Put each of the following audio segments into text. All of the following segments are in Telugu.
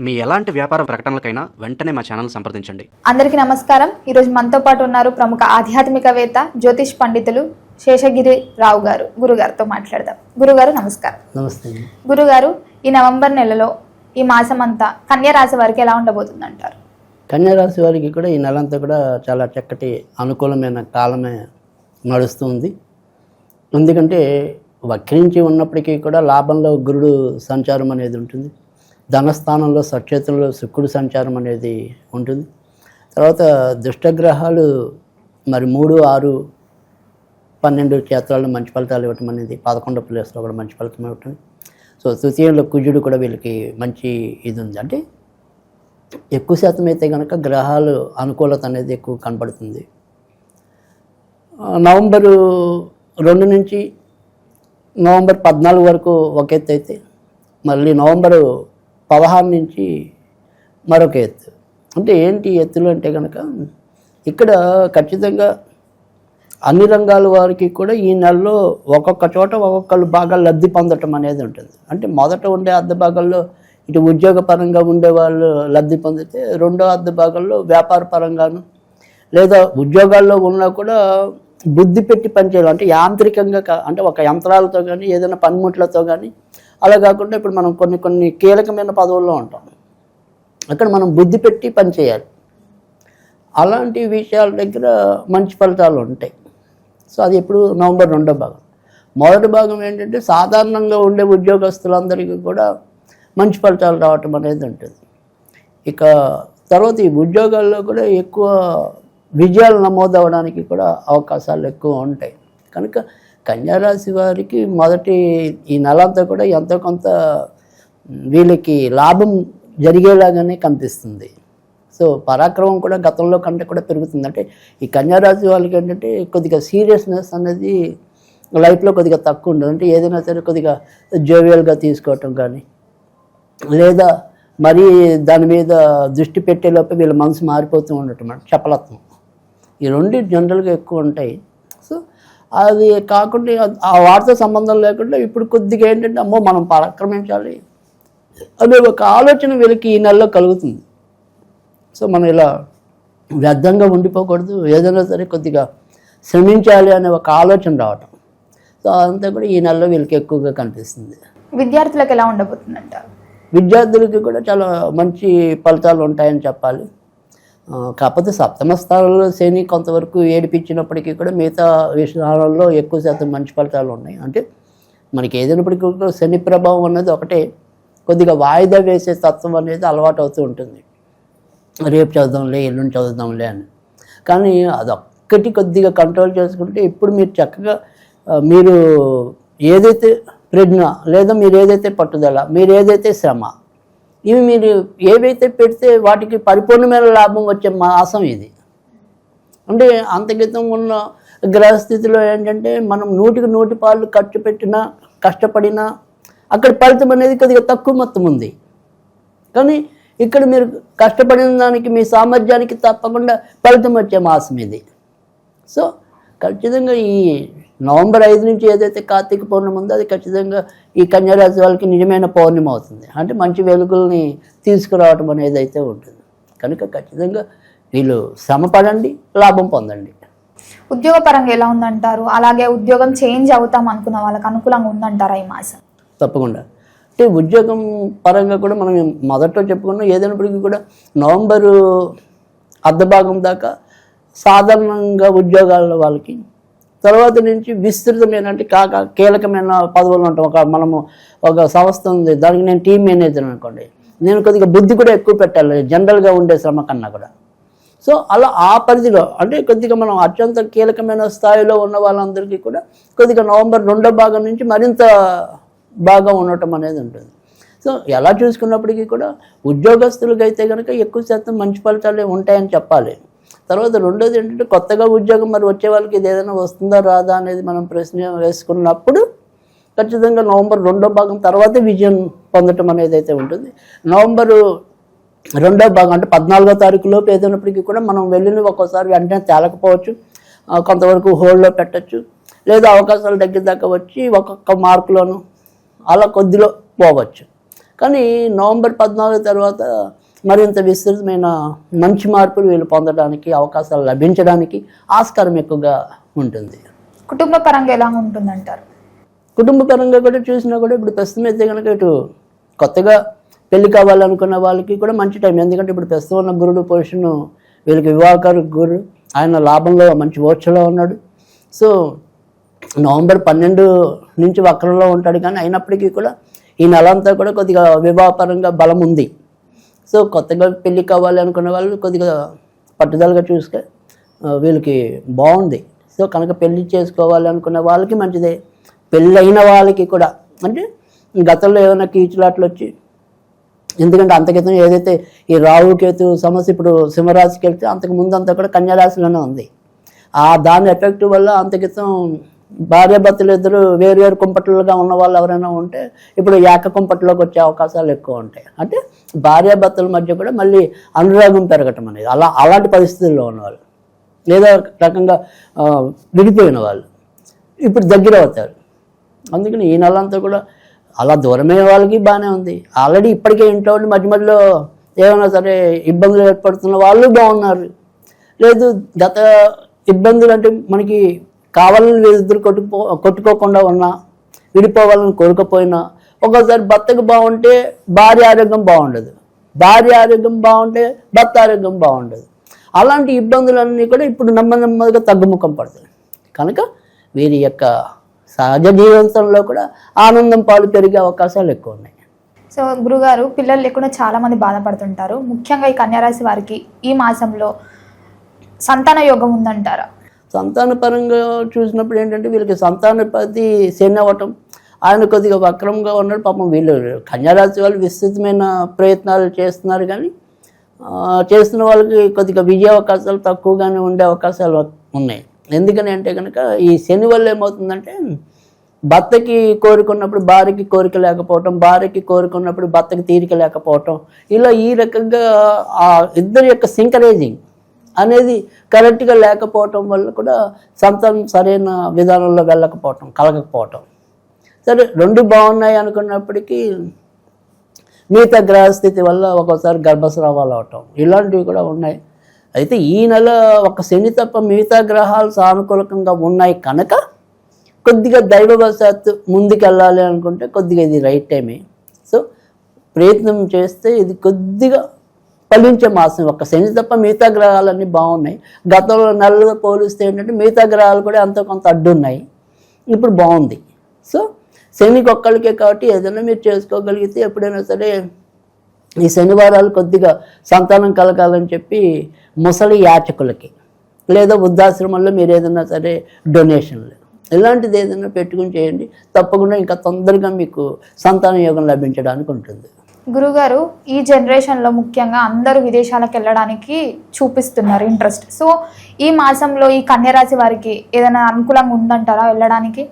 మీ ఎలాంటి వ్యాపార ప్రకటనలకైనా వెంటనే మా ఛానల్ సంప్రదించండి. అందరికీ నమస్కారం. ఈరోజు మనతో పాటు ఉన్నారు ప్రముఖ ఆధ్యాత్మికవేత్త జ్యోతిష్ పండితులు శేషగిరి రావు గారు. గురుగారితో మాట్లాడదాం. గురుగారు నమస్కారం. నమస్తే. గురుగారు, ఈ నవంబర్ నెలలో ఈ మాసం అంతా కన్యా రాశి వారికి ఎలా ఉండబోతుంది అంటారు? కన్యా రాశి వారికి కూడా ఈ నెలంతా కూడా చాలా చక్కటి అనుకూలమైన కాలమే నడుస్తుంది. ఎందుకంటే వక్రించి ఉన్నప్పటికీ కూడా లాభంలో గురుడు సంచారం అనేది ఉంటుంది. ధనస్థానంలో సక్షేత్రంలో శుక్రుడు సంచారం అనేది ఉంటుంది. తర్వాత దుష్టగ్రహాలు మరి 3, 6, 12 క్షేత్రాల్లో మంచి ఫలితాలు ఇవ్వటం అనేది 11వ ప్లేస్లో కూడా మంచి ఫలితం ఇవ్వటం. సో తృతీయంలో కుజుడు కూడా వీళ్ళకి మంచి ఇది ఉంది. అంటే ఎక్కువ శాతం అయితే కనుక గ్రహాలు అనుకూలత అనేది ఎక్కువ కనపడుతుంది. నవంబరు 2 నుంచి నవంబర్ 14 వరకు ఒక ఎత్తు అయితే మళ్ళీ నవంబరు 16 నుంచి మరొక ఎత్తు. అంటే ఏంటి ఎత్తులు అంటే కనుక ఇక్కడ ఖచ్చితంగా అన్ని రంగాల వారికి కూడా ఈ నెలలో ఒక్కొక్క చోట ఒక్కొక్కళ్ళు బాగా లబ్ధి పొందటం అనేది ఉంటుంది. అంటే మొదట ఉండే అర్ధ భాగాల్లో ఇటు ఉద్యోగపరంగా ఉండేవాళ్ళు లబ్ధి పొందితే, రెండో అర్ధ భాగాల్లో వ్యాపార పరంగాను లేదా ఉద్యోగాల్లో ఉన్నా కూడా బుద్ధి పెట్టి పనిచేయాలి. అంటే యాంత్రికంగా అంటే ఒక యంత్రాలతో కానీ ఏదైనా పనిముట్లతో కానీ అలా కాకుండా ఇప్పుడు మనం కొన్ని కీలకమైన పదవుల్లో ఉంటాం. అక్కడ మనం బుద్ధి పెట్టి పనిచేయాలి. అలాంటి విషయాల దగ్గర మంచి ఫలితాలు ఉంటాయి. సో అది ఎప్పుడు నవంబర్ 2వ భాగం. మొదటి భాగం ఏంటంటే సాధారణంగా ఉండే ఉద్యోగస్తులందరికీ కూడా మంచి ఫలితాలు రావటం అనేది ఉంటుంది. ఇక తర్వాత ఈ ఉద్యోగాల్లో కూడా ఎక్కువ విజయాలు నమోదవడానికి కూడా అవకాశాలు ఎక్కువ ఉంటాయి. కనుక కన్యారాశి వారికి మొదటి ఈ నెలంతా కూడా ఎంతో కొంత వీళ్ళకి లాభం జరిగేలాగానే కనిపిస్తుంది. సో పరాక్రమం కూడా గతంలో కంటే కూడా పెరుగుతుంది. అంటే ఈ కన్యారాశి వాళ్ళకి ఏంటంటే కొద్దిగా సీరియస్నెస్ అనేది లైఫ్లో కొద్దిగా తక్కువ ఉండదు. అంటే ఏదైనా సరే కొద్దిగా జోవియల్గా తీసుకోవటం కానీ లేదా మరీ దాని మీద దృష్టి పెట్టేలోపే వీళ్ళ మనసు మారిపోతూ ఉండటం అంటే చపలత్వం, ఈ రెండు జనరల్గా ఎక్కువ ఉంటాయి. సో అది కాకుండా ఆ వాటితో సంబంధం లేకుండా ఇప్పుడు కొద్దిగా ఏంటంటే అమ్మో మనం పరాక్రమించాలి అనే ఒక ఆలోచన వీళ్ళకి ఈ నెలలో కలుగుతుంది. సో మనం ఇలా వ్యర్థంగా ఉండిపోకూడదు, ఏదైనా సరే కొద్దిగా శ్రమించాలి అనే ఒక ఆలోచన రావటం. సో అదంతా కూడా ఈ నెలలో వీళ్ళకి ఎక్కువగా కనిపిస్తుంది. విద్యార్థులకు ఎలా ఉండబోతుందంటారు? విద్యార్థులకి కూడా చాలా మంచి ఫలితాలు ఉంటాయని చెప్పాలి. కాకపోతే 7వ స్థానంలో శని కొంతవరకు ఏడిపించినప్పటికీ కూడా మిగతా విషయాలలో ఎక్కువ శాతం మంచి ఫలితాలు ఉన్నాయి. అంటే మనకి ఏదైనప్పటికీ కూడా శని ప్రభావం అనేది ఒకటే, కొద్దిగా వాయిదా వేసే తత్వం అనేది అలవాటు అవుతూ ఉంటుంది. రేపు చదువుదాంలే, ఎల్లుండి చదువుదాంలే అని. కానీ అదొక్కటి కొద్దిగా కంట్రోల్ చేసుకుంటే ఇప్పుడు మీరు చక్కగా మీరు ఏదైతే ప్రజ్ఞ లేదా మీరు ఏదైతే పట్టుదల, మీరు ఏదైతే శ్రమ, ఇవి మీరు ఏవైతే పెడితే వాటికి పరిపూర్ణమైన లాభం వచ్చే మాసం ఇది. అంటే అంతకితం ఉన్న గ్రహస్థితిలో ఏంటంటే మనం 100కి 100 పాలు ఖర్చు పెట్టినా కష్టపడినా అక్కడ ఫలితం అనేది కొద్దిగా తక్కువ మొత్తం ఉంది. కానీ ఇక్కడ మీరు కష్టపడిన దానికి మీ సామర్థ్యానికి తప్పకుండా ఫలితం వచ్చే మాసం ఇది. సో ఖచ్చితంగా ఈ నవంబర్ 5 నుంచి ఏదైతే కార్తీక పౌర్ణమి ఉందో అది ఖచ్చితంగా ఈ కన్యారాశి వాళ్ళకి నిజమైన పౌర్ణమి అవుతుంది. అంటే మంచి వెలుగుల్ని తీసుకురావటం అనేది అయితే ఉంటుంది. కనుక ఖచ్చితంగా వీళ్ళు శ్రమ పడండి, లాభం పొందండి. ఉద్యోగ పరంగా ఎలా ఉందంటారు? అలాగే ఉద్యోగం చేంజ్ అవుతాం అనుకున్న వాళ్ళకి అనుకూలంగా ఉందంటారా ఈ మాసం? తప్పకుండా. అంటే ఉద్యోగం పరంగా కూడా మనం మొదట్లో చెప్పుకున్నాం. ఏదైనప్పటికీ కూడా నవంబరు అర్ధభాగం దాకా సాధారణంగా ఉద్యోగాల వాళ్ళకి, తర్వాత నుంచి విస్తృతమైన అంటే కీలకమైన పదవులు ఉంటాం. మనము ఒక సంస్థ ఉంది, దానికి నేను టీమ్ మేనేజర్ అనుకోండి, నేను కొద్దిగా బుద్ధి కూడా ఎక్కువ పెట్టాలి జనరల్గా ఉండే శ్రమ కన్నా కూడా. సో అలా ఆ పరిధిలో అంటే కొద్దిగా మనం అత్యంత కీలకమైన స్థాయిలో ఉన్న వాళ్ళందరికీ కూడా కొద్దిగా నవంబర్ 2వ భాగం నుంచి మరింత బాగా ఉండటం అనేది ఉంటుంది. సో ఎలా చూసుకున్నప్పటికీ కూడా ఉద్యోగస్తులకి అయితే కనుక ఎక్కువ శాతం మంచి ఫలితాలే ఉంటాయని చెప్పాలి. తర్వాత రెండోది ఏంటంటే కొత్తగా ఉద్యోగం మరి వచ్చే వాళ్ళకి ఇది ఏదైనా వస్తుందా రాదా అనేది మనం ప్రశ్న వేసుకున్నప్పుడు ఖచ్చితంగా నవంబర్ 2వ భాగం తర్వాతే విజయం పొందటం అనేది అయితే ఉంటుంది. నవంబరు 2వ భాగం అంటే 14వ తారీఖు లోపు ఏదైనప్పటికీ కూడా మనం వెళ్ళిన ఒక్కోసారి వెంటనే తేలకపోవచ్చు, కొంతవరకు హోల్డ్లో పెట్టచ్చు, లేదా అవకాశాలు దగ్గర దాకా వచ్చి ఒక్కొక్క మార్కులోను అలా కొద్దిలో పోవచ్చు. కానీ నవంబర్ 14 తర్వాత మరింత విస్తృతమైన మంచి మార్పులు వీళ్ళు పొందడానికి, అవకాశాలు లభించడానికి ఆస్కారం ఎక్కువగా ఉంటుంది. కుటుంబ పరంగా ఎలా ఉంటుందంటారు? కుటుంబ పరంగా కూడా చూసినా కూడా ఇప్పుడు ప్రస్తుతం అయితే కనుక ఇటు కొత్తగా పెళ్లి కావాలనుకున్న వాళ్ళకి కూడా మంచి టైం. ఎందుకంటే ఇప్పుడు ప్రస్తుతం ఉన్న గురుడు పొజిషన్ వీళ్ళకి వివాహకారు గురుడు, ఆయన లాభంలో మంచి ఓర్చలో ఉన్నాడు. సో నవంబర్ 12 నుంచి వక్రంలో ఉంటాడు, కానీ అయినప్పటికీ కూడా ఈ నెల అంతా కూడా కొద్దిగా వివాహపరంగా బలం ఉంది. సో కొత్తగా పెళ్లి కావాలి అనుకున్న వాళ్ళు కొద్దిగా పట్టుదలగా చూసుకే వీళ్ళకి బాగుంది. సో కనుక పెళ్లి చేసుకోవాలి అనుకున్న వాళ్ళకి మంచిదే. పెళ్ళైన వాళ్ళకి కూడా అంటే గతంలో ఏమైనా కీచులాట్లు వచ్చి, ఎందుకంటే అంతకితం ఏదైతే ఈ రాహుకేతు సమస్య ఇప్పుడు సింహరాశికి వెళ్తే అంతకు ముందు అంతా కూడా కన్యారాశిలోనే ఉంది. దాని ఎఫెక్ట్ వల్ల అంతకితం భార్యాభర్తలు ఇద్దరు వేరు కుంపట్లుగా ఉన్న వాళ్ళు ఎవరైనా ఉంటే ఇప్పుడు ఏక కుంపట్లోకి వచ్చే అవకాశాలు ఎక్కువ ఉంటాయి. అంటే భార్యాభర్తల మధ్య కూడా మళ్ళీ అనురాగం పెరగటం అనేది అలాంటి పరిస్థితుల్లో ఉన్నవాళ్ళు, లేదా రకంగా విడిపోయిన వాళ్ళు ఇప్పుడు దగ్గర అవుతారు. అందుకని ఈ నెల అంతా కూడా అలా దూరమైన వాళ్ళకి బాగానే ఉంది. ఆల్రెడీ ఇప్పటికే ఇంట్లో ఉండి మధ్య మధ్యలో ఏమైనా సరే ఇబ్బందులు ఏర్పడుతున్న వాళ్ళు బాగున్నారు. లేదు గత ఇబ్బందులు అంటే మనకి కావాలని వీళ్ళిద్దరు కొట్టుకోకుండా ఉన్నా, విడిపోవాలని కోరుకపోయినా, ఒక్కోసారి భర్తకు బాగుంటే భార్య ఆరోగ్యం బాగుండదు, భార్య ఆరోగ్యం బాగుంటే భర్త ఆరోగ్యం బాగుండదు. అలాంటి ఇబ్బందులన్నీ కూడా ఇప్పుడు నెమ్మదిగా తగ్గుముఖం పడుతుంది. కనుక వీరి యొక్క సహజ జీవితంలో కూడా ఆనందం పాలు పెరిగే అవకాశాలు ఎక్కువ ఉన్నాయి. సో గురుగారు, పిల్లలు లేకుండా చాలామంది బాధపడుతుంటారు. ముఖ్యంగా ఈ కన్యారాశి వారికి ఈ మాసంలో సంతాన యోగం ఉందంటారా? సంతాన పరంగా చూసినప్పుడు ఏంటంటే వీళ్ళకి సంతానపతి శని అవ్వటం, ఆయన కొద్దిగా వక్రంగా ఉన్నాడు. పాపం వీళ్ళు కన్యారాశి వాళ్ళు విస్తృతమైన ప్రయత్నాలు చేస్తున్నారు, కానీ చేస్తున్న వాళ్ళకి కొద్దిగా విజయ అవకాశాలు తక్కువగానే ఉండే అవకాశాలు ఉన్నాయి. ఎందుకని అంటే కనుక ఈ శని వల్ల ఏమవుతుందంటే భర్తకి కోరుకున్నప్పుడు భార్యకి కోరిక లేకపోవటం, భార్యకి కోరుకున్నప్పుడు భర్తకి తీరిక లేకపోవటం, ఇలా ఈ రకంగా ఆ ఇద్దరి యొక్క సింకరేజింగ్ అనేది కరెక్ట్గా లేకపోవటం వల్ల కూడా సంతానం సరైన విధానంలో వెళ్ళకపోవటం, కలగకపోవటం. సరే రెండు బాగున్నాయి అనుకున్నప్పటికీ మిగతా గ్రహస్థితి వల్ల ఒక్కోసారి గర్భస్రావాలు అవటం ఇలాంటివి కూడా ఉన్నాయి. అయితే ఈ నెల ఒక శని తప్ప మిగతా గ్రహాలు సానుకూలకంగా ఉన్నాయి కనుక కొద్దిగా దైవవశాత్తు ముందుకెళ్ళాలి అనుకుంటే కొద్దిగా ఇది రైట్ టైమే. సో ప్రయత్నం చేస్తే ఇది కొద్దిగా ఫలించే మాసం. ఒక శని తప్ప మిగతా గ్రహాలన్నీ బాగున్నాయి. గతంలో నెలలో పోలిస్తే ఏంటంటే మిగతా గ్రహాలు కూడా అంత కొంత అడ్డున్నాయి, ఇప్పుడు బాగుంది. సో శనికి ఒక్కరికే కాబట్టి ఏదైనా మీరు చేసుకోగలిగితే ఎప్పుడైనా సరే ఈ శనివారాలు కొద్దిగా సంతానం కలగాలని చెప్పి ముసలి యాచకులకి లేదా వృద్ధాశ్రమంలో మీరు ఏదైనా సరే డొనేషన్లు ఇలాంటిది ఏదైనా పెట్టుకుని చేయండి. తప్పకుండా ఇంకా తొందరగా మీకు సంతాన యోగం లభించడానికి ఉంటుంది. గురుగారు, ఈ జనరేషన్లో ముఖ్యంగా అందరూ విదేశాలకు వెళ్ళడానికి చూపిస్తున్నారు ఇంట్రెస్ట్. సో ఈ మాసంలో ఈ కన్యారాశి వారికి ఏదైనా అనుకూలంగా ఉందంటారా వెళ్ళడానికి?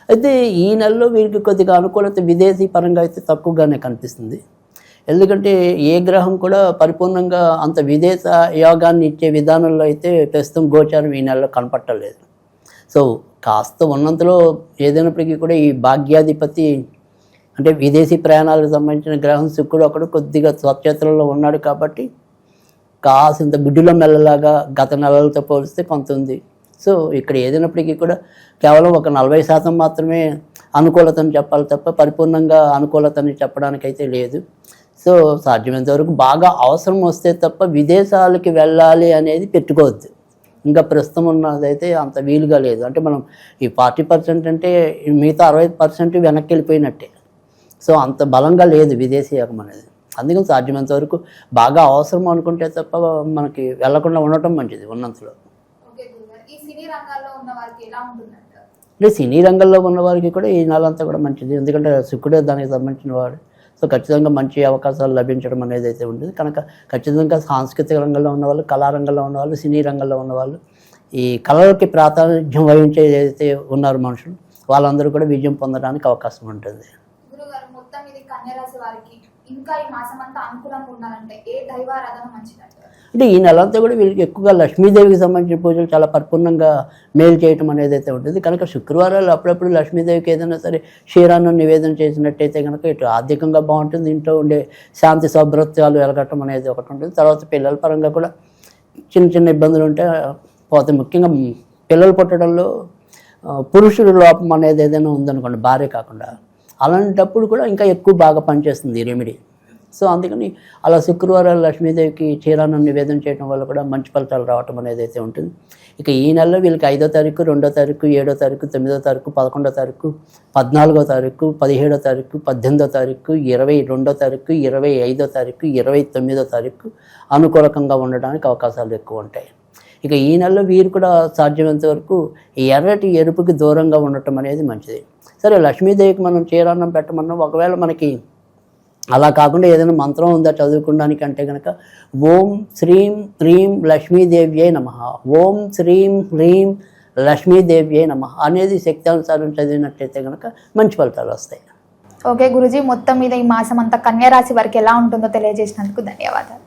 అయితే ఈ నెలలో వీరికి కొద్దిగా అనుకూలత విదేశీ పరంగా అయితే తక్కువగానే కనిపిస్తుంది. ఎందుకంటే ఏ గ్రహం కూడా పరిపూర్ణంగా అంత విదేశ యోగాన్ని ఇచ్చే విధానంలో అయితే ప్రస్తుతం గోచారం ఈ నెలలో కనపట్టలేదు. సో కాస్త ఉన్నంతలో ఏదైనప్పటికీ కూడా ఈ భాగ్యాధిపతి అంటే విదేశీ ప్రయాణాలకు సంబంధించిన గ్రహం శుక్రుడు ఒకడు కొద్దిగా స్వచ్ఛతలో ఉన్నాడు కాబట్టి కాసింత గుడ్డిలో మెల్లలాగా గత నెలలతో పోలిస్తే కొంత ఉంది. సో ఇక్కడ ఏదైనప్పటికీ కూడా కేవలం ఒక 40% మాత్రమే అనుకూలతని చెప్పాలి తప్ప పరిపూర్ణంగా అనుకూలతని చెప్పడానికైతే లేదు. సో సాధ్యమైనంత వరకు బాగా అవసరం వస్తే తప్ప విదేశాలకి వెళ్ళాలి అనేది పెట్టుకోవద్దు. ఇంకా ప్రస్తుతం ఉన్నదైతే అంత వీలుగా లేదు. అంటే మనం ఈ 40% అంటే మిగతా 60% వెనక్కి వెళ్ళిపోయినట్టే. సో అంత బలంగా లేదు విదేశీ యోగం అనేది. అందుకని సాధ్యమైనంత వరకు బాగా అవసరం అనుకుంటే తప్ప మనకి వెళ్లకుండా ఉండటం మంచిది ఉన్నంతలో. అంటే సినీ రంగంలో ఉన్న వారికి కూడా ఈ నెల అంతా కూడా మంచిది. ఎందుకంటే శుక్రుడే దానికి సంబంధించిన వాడు. సో ఖచ్చితంగా మంచి అవకాశాలు లభించడం అనేది అయితే ఉంటుంది. కనుక ఖచ్చితంగా సాంస్కృతిక రంగంలో ఉన్నవాళ్ళు, కళారంగంలో ఉన్నవాళ్ళు, సినీ రంగంలో ఉన్నవాళ్ళు, ఈ కళలకి ప్రాతినిధ్యం వహించే ఏదైతే ఉన్నారు మనుషులు, వాళ్ళందరూ కూడా విజయం పొందడానికి అవకాశం ఉంటుంది. గురుగారు, మొత్తం ఇది కన్యరాశి వారికి ఇంకా ఈ మాసం అంతా అనుకూలంగా ఉండాలంటే ఏ దైవారాధన మంచిదంటారు? అంటే ఈ నెలంతా కూడా వీళ్ళకి ఎక్కువగా లక్ష్మీదేవికి సంబంధించిన పూజలు చాలా పరిపూర్ణంగా మేలు చేయటం అనేది అయితే ఉంటుంది. కనుక శుక్రవారాలు అప్పుడప్పుడు లక్ష్మీదేవికి ఏదైనా సరే క్షీరాన్ని నివేదన చేసినట్టయితే కనుక ఇటు ఆర్థికంగా బాగుంటుంది, ఇంట్లో ఉండే శాంతి సౌభ్రత్యాలు వెలగటం అనేది ఒకటి ఉంటుంది. తర్వాత పిల్లల పరంగా కూడా చిన్న చిన్న ఇబ్బందులు ఉంటే పోతే, ముఖ్యంగా పిల్లలు పుట్టడంలో పురుషుడు లోపం అనేది ఏదైనా ఉందనుకోండి, భార్య కాకుండా, అలాంటప్పుడు కూడా ఇంకా ఎక్కువ బాగా పనిచేస్తుంది ఈ రెమెడీ. సో అందుకని అలా శుక్రవారాలు లక్ష్మీదేవికి క్షీరాన్నం నివేదన చేయడం వల్ల కూడా మంచి ఫలితాలు రావటం అనేది అయితే ఉంటుంది. ఇక ఈ నెలలో వీళ్ళకి 5వ తారీఖు, 2వ తారీఖు, 7వ తారీఖు, 9వ తారీఖు, 11వ తారీఖు, 14వ తారీఖు, 17వ తారీఖు, 18వ తారీఖు, 22వ తారీఖు, 25వ తారీఖు, 29వ తారీఖు అనుకూలకంగా ఉండడానికి అవకాశాలు ఎక్కువ ఉంటాయి. ఇక ఈ నెలలో వీరు కూడా సాధ్యమైనంత వరకు ఎర్రటి ఎరుపుకి దూరంగా ఉండటం అనేది మంచిది. సరే, లక్ష్మీదేవికి మనం క్షీరాన్నం పెట్టమన్నాం, ఒకవేళ మనకి అలా కాకుండా ఏదైనా మంత్రం ఉందా చదువుకోవడానికి అంటే కనుక ఓం శ్రీం హ్రీం లక్ష్మీదేవ్యై నమః, ఓం శ్రీం హ్రీం లక్ష్మీదేవ్యై నమః అనేది శక్తానుసారం చదివినట్టయితే కనుక మంచి ఫలితాలు వస్తాయి. ఓకే గురూజీ, మొత్తం మీద ఈ మాసం అంతా కన్యరాశి వారికి ఎలా ఉంటుందో తెలియజేసినందుకు ధన్యవాదాలు.